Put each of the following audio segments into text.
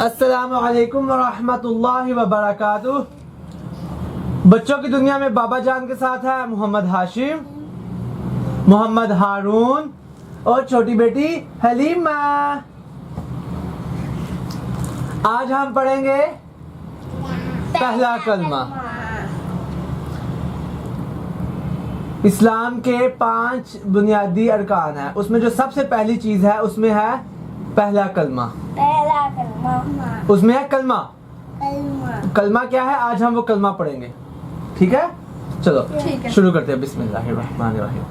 السلام علیکم ورحمۃ اللہ وبرکاتہ. بچوں کی دنیا میں بابا جان کے ساتھ ہے محمد ہاشم, محمد ہارون اور چھوٹی بیٹی حلیمہ. آج ہم پڑھیں گے پہلا کلمہ. اسلام کے 5 بنیادی ارکان ہیں, اس میں جو سب سے پہلی چیز ہے اس میں ہے پہلا کلمہ. پہلا کلمہ اس میں ہے کلمہ. کلمہ کیا ہے؟ آج ہم وہ کلمہ پڑھیں گے. ٹھیک ہے, چلو شروع کرتے ہیں. بسم اللہ الرحمن الرحیم.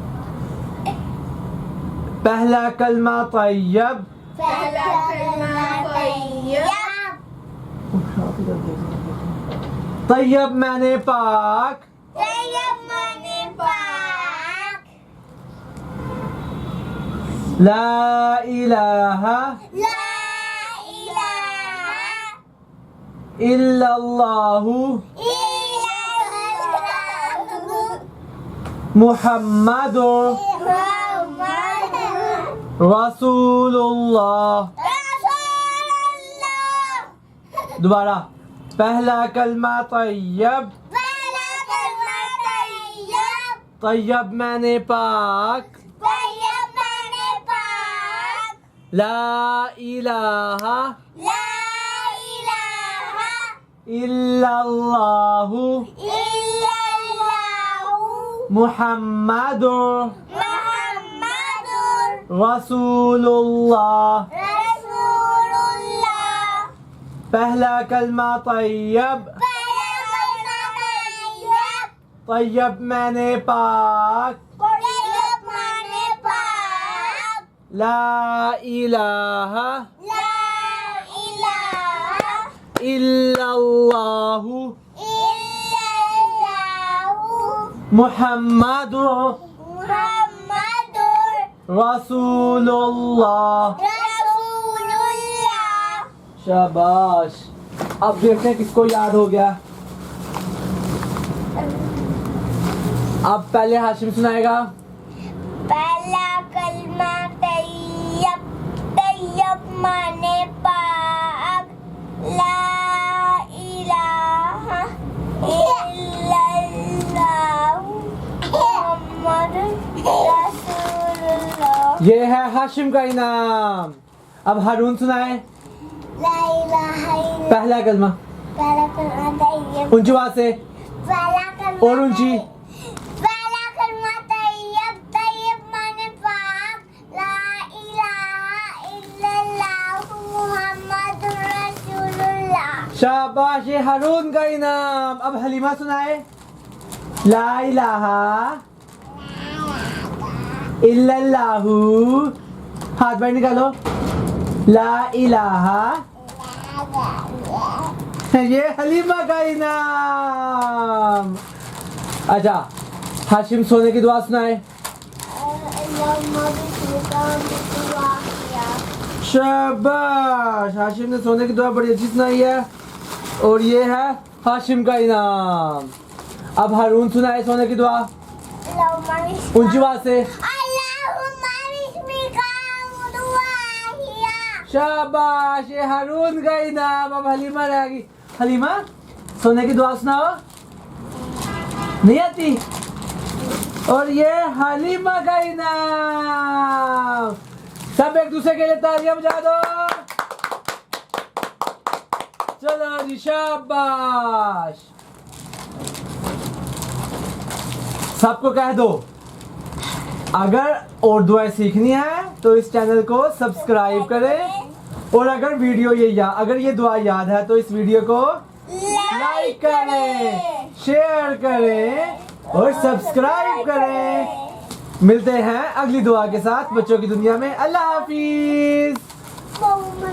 پہلا کلمہ طیب. پہلا کلمہ طیب. طیب معنی پاک. طیب معنی پاک. لا الہ لا الہ الا اللہ الا اللہ محمد محمد رسول اللہ. رسول اللہ. دوبارہ, پہلا کلمہ طیب. پہلا کلمہ طیب. طیب معنی پاک. طیب معنی پاک. لا الہ لا الہ الا اللہ الا اللہ محمد محمد رسول اللہ. رسول اللہ. پہلا کلمہ طیب. پہلا کلمہ طیب. طیب معنی پاک. طیب معنی پاک. لا الہ لا الہ الا اللہ الا اللہ محمد محمد رسول اللہ. رسول اللہ. شاباش. اب دیکھتے ہیں کس کو یاد ہو گیا. اب پہلے ہاشم سنائے گا. پہلا کلمہ طیب. طیب معنی پاک. لا الہ الا اللہ محمد رسول اللہ. یہ ہے ہاشم کا انعام. اب ہارون سنائے لا الہ الا پہلا کلمہ پہلا کلمہ طیب. اونچی آواز سے پہلا کلمہ اور اونچی. پہلا کلمہ طیب. طیب معنی پاک. لا الہ الا اللہ محمد رسول اللہ. شاباش, یہ ہارون کا انعام. اب حلیمہ سنائے لا الہ الا اللہ. ہاتھ باہر نکالو. لا الہ. یہ حلیمہ کا انعام. اچھا, ہاشم سونے کی دعا سنائے. شاباش, ہاشم نے سونے کی دعا بڑی اچھی سنائی ہے اور یہ ہے ہاشم کا انعام. اب ہارون سنائے سونے کی دعا اونچی آواز سے. شاباش, یہ ہارون کا انعام. اب حلیمہ رہ گئی. حلیمہ سونے کی دعا سناؤ. نہیں آتی؟ اور یہ حلیمہ کا انعام. سب ایک دوسرے کے لیے تالیاں بجا دو. چلو جی, شاباش. سب کو کہہ دو اگر اور دعائیں سیکھنی ہے تو اس چینل کو سبسکرائب کریں, اور اگر یہ دعا یاد ہے تو اس ویڈیو کو لائک کریں, شیئر کریں اور سبسکرائب کریں. ملتے ہیں اگلی دعا کے ساتھ بچوں کی دنیا میں. اللہ حافظ.